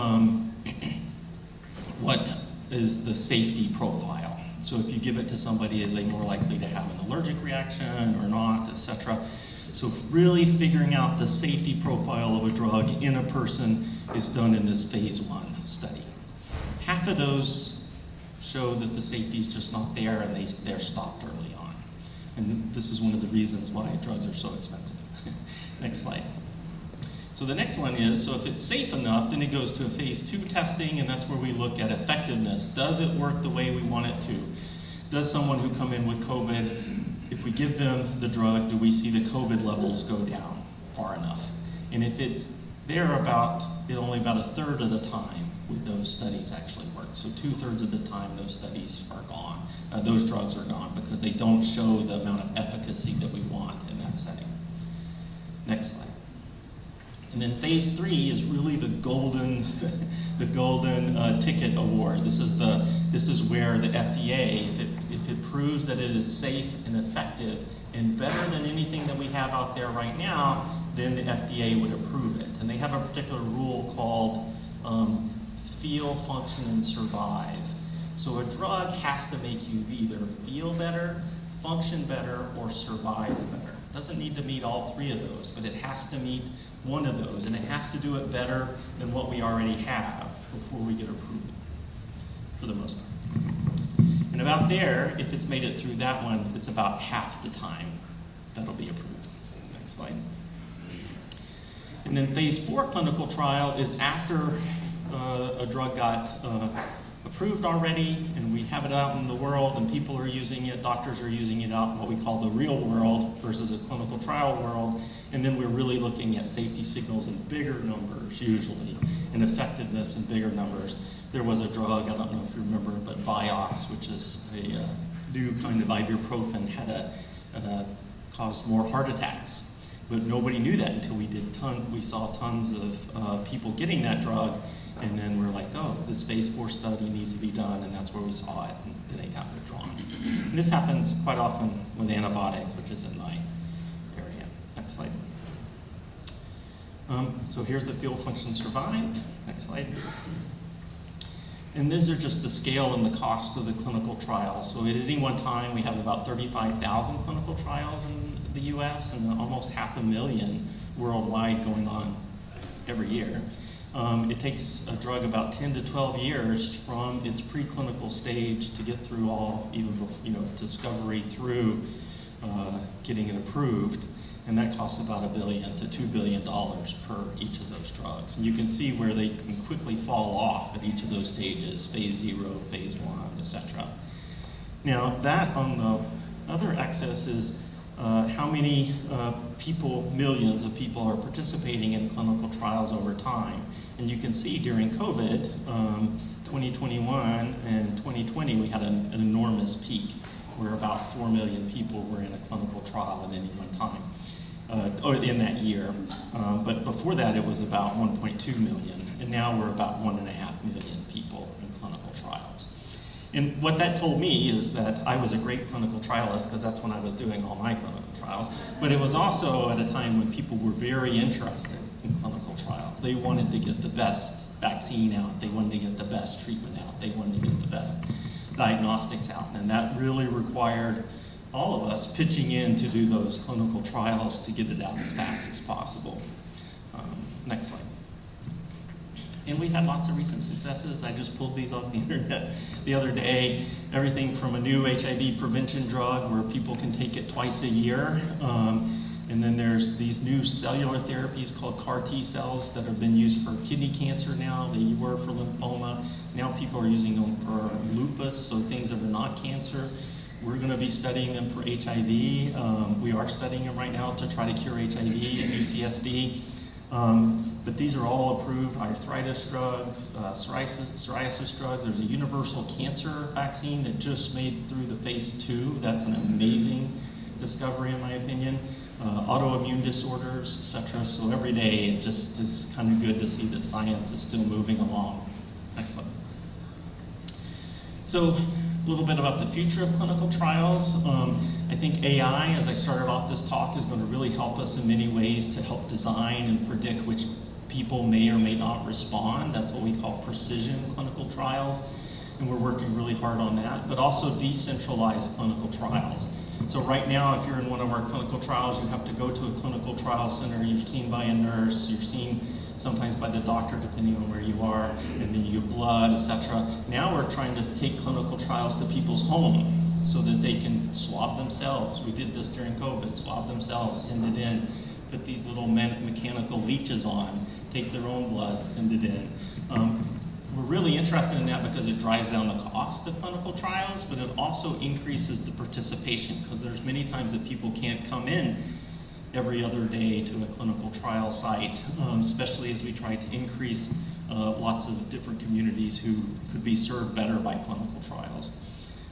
what is the safety profile. So if you give it to somebody, are they more likely to have an allergic reaction or not, etc. So really figuring out the safety profile of a drug in a person is done in this phase 1 study. Half of those show that the safety is just not there and they're stopped early on. And this is one of the reasons why drugs are so expensive. Next slide. So the next one is, so if it's safe enough, then it goes to a phase 2 testing, and that's where we look at effectiveness. Does it work the way we want it to? Does someone who come in with COVID, if we give them the drug, do we see the COVID levels go down far enough? And if they're only about a third of the time with those studies actually work. So 2/3 of the time those studies are gone. Those drugs are gone because they don't show the amount of efficacy that we want in that setting. Next slide. And then phase 3 is really the golden ticket award. This is where the FDA, if it proves that it is safe and effective and better than anything that we have out there right now, then the FDA would approve it. And they have a particular rule called feel, function, and survive. So a drug has to make you either feel better, function better, or survive better. It doesn't need to meet all three of those, but it has to meet one of those, and it has to do it better than what we already have before we get approval, for the most part. And about there, if it's made it through that one, it's about half the time that'll be approved. Next slide. And then phase 4 clinical trial is after a drug got approved already, and we have it out in the world, and people are using it, doctors are using it out in what we call the real world versus a clinical trial world, and then we're really looking at safety signals in bigger numbers usually, and effectiveness in bigger numbers. There was a drug, I don't know if you remember, but Vioxx, which is a new kind of ibuprofen, caused more heart attacks. But nobody knew that until we saw tons of people getting that drug, and then we're like, oh, this phase 4 study needs to be done, and that's where we saw it, and then it got withdrawn. And this happens quite often with antibiotics, which is in my area. Next slide. So here's the field function survive. Next slide. And these are just the scale and the cost of the clinical trials. So at any one time, we have about 35,000 clinical trials in the US and almost 500,000 worldwide going on every year. It takes a drug about 10 to 12 years from its preclinical stage to get through all, discovery through getting it approved. And that costs about $1 billion to $2 billion per each of those drugs. And you can see where they can quickly fall off at each of those stages, phase 0, phase 1, etc. Now that on the other axis is how many people, millions of people are participating in clinical trials over time. And you can see during COVID, 2021 and 2020, we had an enormous peak where about 4 million people were in a clinical trial at any one time. Or in that year. But before that, it was about 1.2 million, and now we're about 1.5 million people in clinical trials. And what that told me is that I was a great clinical trialist, because that's when I was doing all my clinical trials, but it was also at a time when people were very interested in clinical trials. They wanted to get the best vaccine out, they wanted to get the best treatment out, they wanted to get the best diagnostics out, and that really required all of us pitching in to do those clinical trials to get it out as fast as possible. Next slide. And we had lots of recent successes. I just pulled these off the internet the other day. Everything from a new HIV prevention drug where people can take it twice a year. And then there's these new cellular therapies called CAR T cells that have been used for kidney cancer now. They were for lymphoma. Now people are using them for lupus, so things that are not cancer. We're going to be studying them for HIV. We are studying them right now to try to cure HIV and UCSD. But these are all approved arthritis drugs, psoriasis drugs. There's a universal cancer vaccine that just made through the phase 2. That's an amazing discovery, in my opinion. Autoimmune disorders, etc. So every day it just is kind of good to see that science is still moving along. Next slide. So a little bit about the future of clinical trials. I think AI, as I started off this talk, is going to really help us in many ways to help design and predict which people may or may not respond. That's what we call precision clinical trials, and we're working really hard on that, but also decentralized clinical trials. So right now, if you're in one of our clinical trials, you have to go to a clinical trial center, you're seen by a nurse, you're seen sometimes by the doctor, depending on where you are, and then you give blood, etc. Now we're trying to take clinical trials to people's home so that they can swab themselves. We did this during COVID, swab themselves, send it in, put these little mechanical leeches on, take their own blood, send it in. We're really interested in that because it drives down the cost of clinical trials, but it also increases the participation, because there's many times that people can't come in every other day to a clinical trial site, especially as we try to increase lots of different communities who could be served better by clinical trials.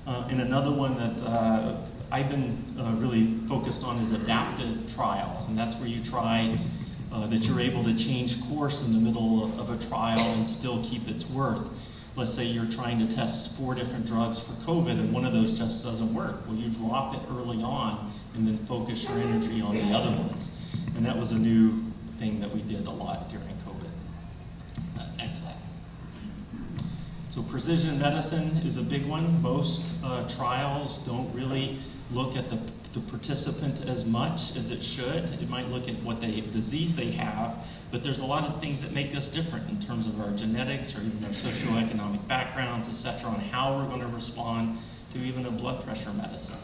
And another one that I've been really focused on is adaptive trials, and that's where you try that you're able to change course in the middle of a trial and still keep its worth. Let's say you're trying to test 4 different drugs for COVID and one of those just doesn't work. Well, you drop it early on and then focus your energy on the other ones. And that was a new thing that we did a lot during COVID. Next slide. So precision medicine is a big one. Most trials don't really look at the participant as much as it should. It might look at what disease they have, but there's a lot of things that make us different in terms of our genetics or even our socioeconomic backgrounds, et cetera, on how we're going to respond to even a blood pressure medicine,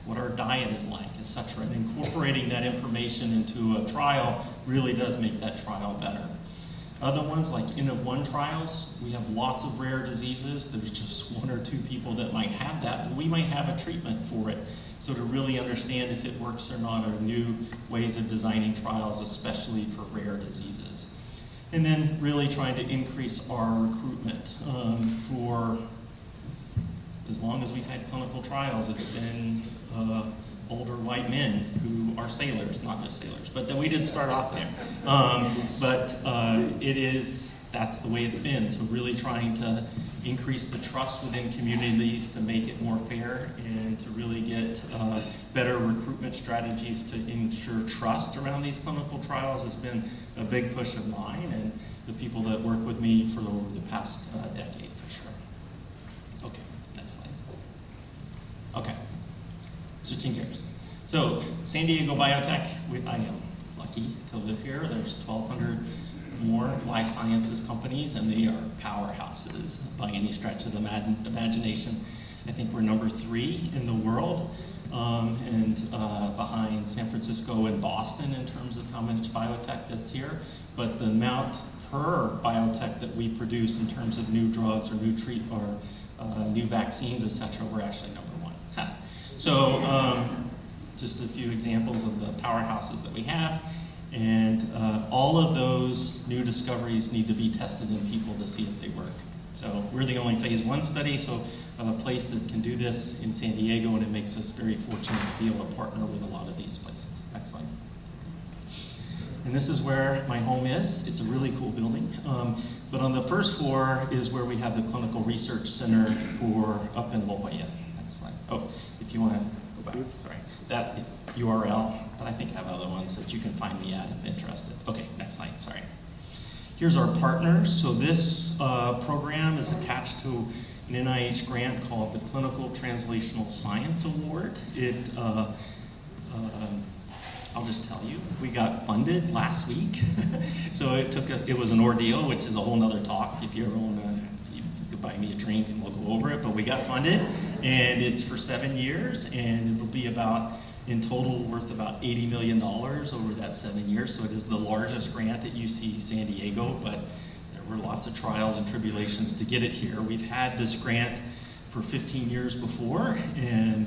what our diet is like, et cetera. And incorporating that information into a trial really does make that trial better. Other ones, like N-of-1 trials, we have lots of rare diseases. There's just 1 or 2 people that might have that, and we might have a treatment for it. So to really understand if it works or not are new ways of designing trials, especially for rare diseases. And then really trying to increase our recruitment. For as long as we've had clinical trials, it's been older white men who are sailors, not just sailors, but then we did start off there. That's the way it's been. So really trying to increase the trust within communities to make it more fair and to really get better recruitment strategies to ensure trust around these clinical trials has been a big push of mine and the people that work with me for over the past decade for sure. Okay, next slide. Okay, switching gears. So San Diego Biotech, I am lucky to live here. There's 1,200 more life sciences companies, and they are powerhouses by any stretch of the imagination. I think we're number 3 in the world, and behind San Francisco and Boston in terms of how much biotech that's here. But the amount per biotech that we produce in terms of new drugs or new vaccines, et cetera, we're actually number 1. So just a few examples of the powerhouses that we have. And all of those new discoveries need to be tested in people to see if they work. So we're the only phase 1 study, so a place that can do this in San Diego, and it makes us very fortunate to be able to partner with a lot of these places. Next slide. And this is where my home is. It's a really cool building. But on the first floor is where we have the Clinical Research Center up in La Jolla. Next slide. Oh, if you want to go back, sorry. That URL, but I think I have other ones that you can find me at if interested. Okay, next slide, sorry. Here's our partners. So this program is attached to an NIH grant called the Clinical Translational Science Award. I'll just tell you, we got funded last week. So it was an ordeal, which is a whole nother talk. If you ever want to, you could buy me a drink and we'll go over it, but we got funded, and it's for 7 years, and it'll be in total worth about $80 million over that 7 years. So it is the largest grant at UC San Diego, but there were lots of trials and tribulations to get it here. We've had this grant for 15 years before,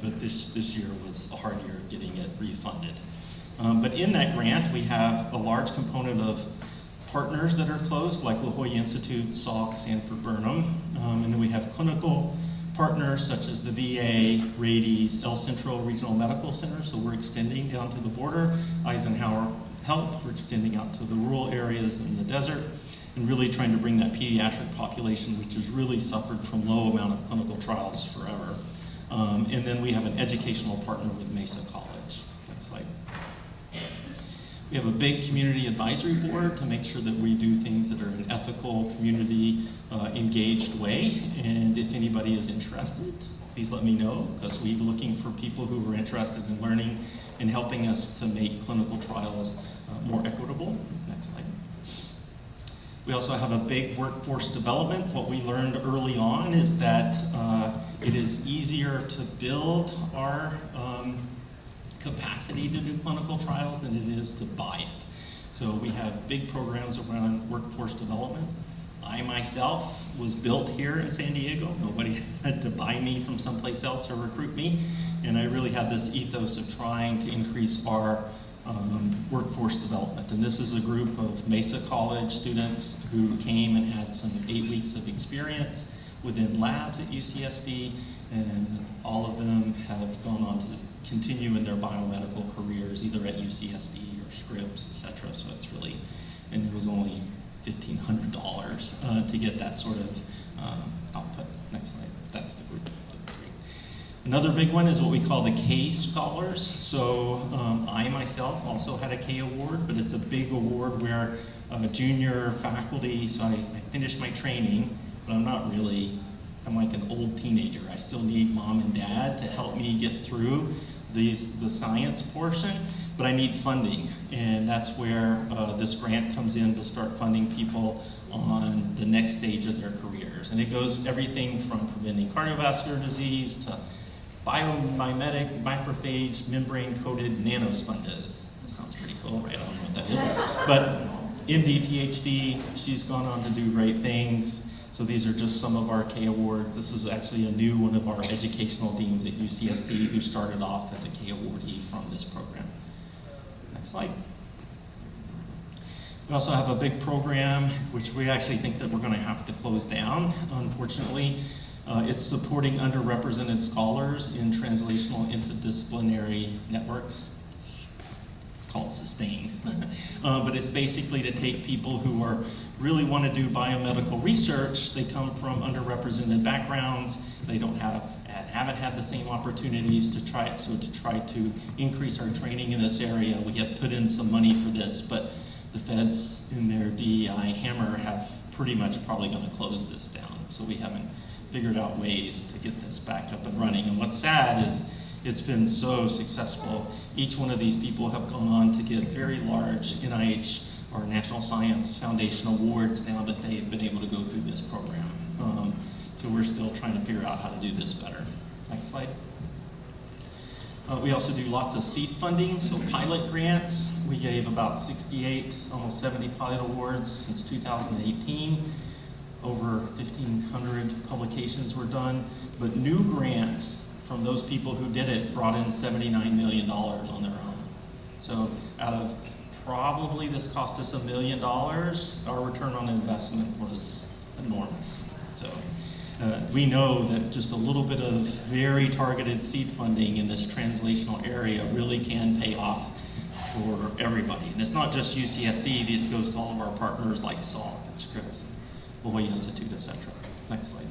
but this year was a hard year of getting it refunded. But in that grant, we have a large component of partners that are close, like La Jolla Institute, Salk, Sanford Burnham, and then we have clinical partners such as the VA, Rades, El Centro Regional Medical Center, so we're extending down to the border, Eisenhower Health, we're extending out to the rural areas in the desert, and really trying to bring that pediatric population, which has really suffered from low amount of clinical trials forever. And then we have an educational partner with Mesa College. Next slide. We have a big community advisory board to make sure that we do things that are an ethical, community engaged way. And if anybody is interested, please let me know, because we're looking for people who are interested in learning and helping us to make clinical trials more equitable. Next slide. We also have a big workforce development. What we learned early on is that it is easier to build our capacity to do clinical trials than it is to buy it. So we have big programs around workforce development. I myself was built here in San Diego. Nobody had to buy me from someplace else or recruit me. And I really had this ethos of trying to increase our workforce development. And this is a group of Mesa College students who came and had some 8 weeks of experience within labs at UCSD, and all of them have gone on to continue in their biomedical careers, either at UCSD or SCRIBE, et cetera. So it's really, and it was only $1,500 to get that sort of output. Next slide. That's the group. Another big one is what we call the Cays Scholars. So I myself also had a K award, but it's a big award where junior faculty, so I finished my training, but I'm not really I'm like an old teenager. I still need mom and dad to help me get through the science portion, but I need funding. And that's where this grant comes in to start funding people on the next stage of their careers. And it goes everything from preventing cardiovascular disease to biomimetic macrophage membrane-coated nanosponges. That sounds pretty cool, right? I don't know what that is. But MD, PhD, she's gone on to do great things. So these are just some of our K awards. This is actually a new one of our educational deans at UCSD who started off as a K awardee from this program. Next slide. We also have a big program, which we actually think that we're going to have to close down, unfortunately. It's supporting underrepresented scholars in translational interdisciplinary networks. It's called SUSTAIN. But it's basically to take people who really want to do biomedical research. They come from underrepresented backgrounds. They haven't had the same opportunities to try it. So to try to increase our training in this area, we have put in some money for this, but the feds in their DEI hammer have pretty much probably going to close this down. So we haven't figured out ways to get this back up and running. And what's sad is it's been so successful. Each one of these people have gone on to get very large NIH or National Science Foundation awards now that they've been able to go through this program. So we're still trying to figure out how to do this better. Next slide. We also do lots of seed funding, so pilot grants. We gave about 68, almost 70 pilot awards since 2018. Over 1,500 publications were done, but new grants from those people who did it brought in $79 million on their own. So out of probably this cost us $1 million, our return on investment was enormous. So we know that just a little bit of very targeted seed funding in this translational area really can pay off for everybody. And it's not just UCSD, it goes to all of our partners like SALT and SCRIBE, LuAnn Institute, etc. Next slide.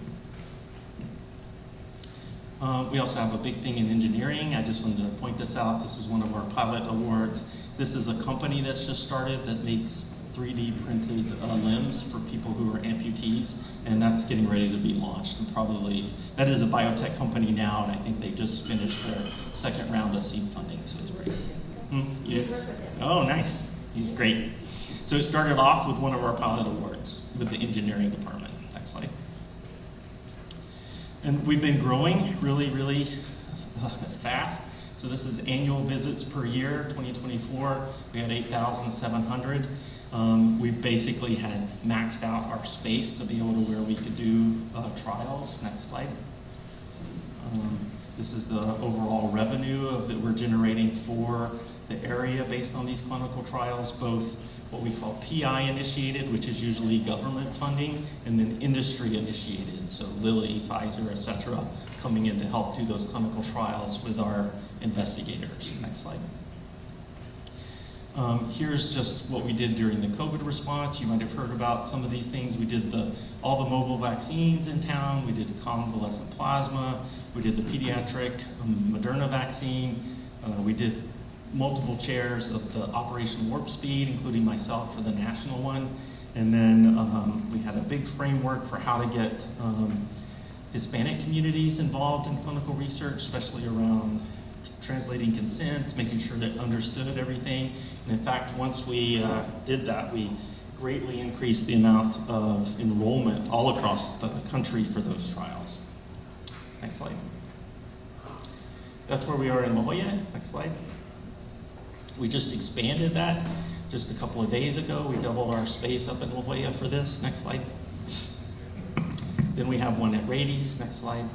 We also have a big thing in engineering. I just wanted to point this out. This is one of our pilot awards. This is a company that's just started that makes 3D printed limbs for people who are amputees, and that's getting ready to be launched. And probably, that is a biotech company now, and I think they just finished their second round of seed funding, so it's great. Yeah. Oh, nice. He's great. So it started off with one of our pilot awards with the engineering department. Next slide. And we've been growing really, really fast. So this is annual visits per year. 2024, we had 8,700. We basically had maxed out our space to be able to where we could do trials. Next slide. This is the overall revenue that we're generating for the area based on these clinical trials, both what we call PI initiated, which is usually government funding, and then industry initiated, so Lilly, Pfizer, etc., coming in to help do those clinical trials with our investigators. Next slide. Here's just what we did during the COVID response. You might have heard about some of these things. We did all the mobile vaccines in town. We did convalescent plasma. We did the pediatric Moderna vaccine. We did multiple chairs of the Operation Warp Speed, including myself for the national one. And then we had a big framework for how to get Hispanic communities involved in clinical research, especially around translating consents, making sure they understood everything. And in fact, once we did that, we greatly increased the amount of enrollment all across the country for those trials. Next slide. That's where we are in La Jolla. Next slide. We just expanded that just a couple of days ago. We doubled our space up in La Jolla for this. Next slide. Then we have one at Rady's. Next slide.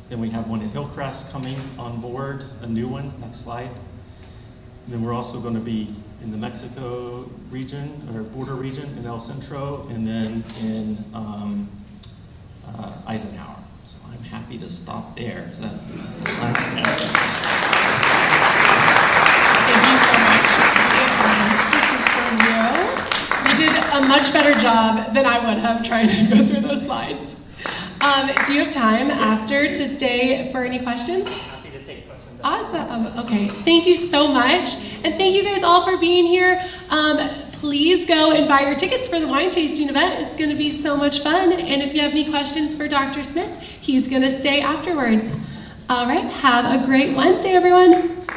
Then we have one in Hillcrest coming on board, a new one. Next slide. And then we're also going to be in the Mexico region, or border region in El Centro, and then in Eisenhower. So I'm happy to stop there. Is that Thank you so much. This is for you. You did a much better job than I would have trying to go through those slides. Do you have time after to stay for any questions? Happy to take questions. Awesome. Okay. Thank you so much. And thank you guys all for being here. please go and buy your tickets for the wine tasting event. It's going to be so much fun. And if you have any questions for Dr. Smith, he's going to stay afterwards. All right, have a great Wednesday, everyone.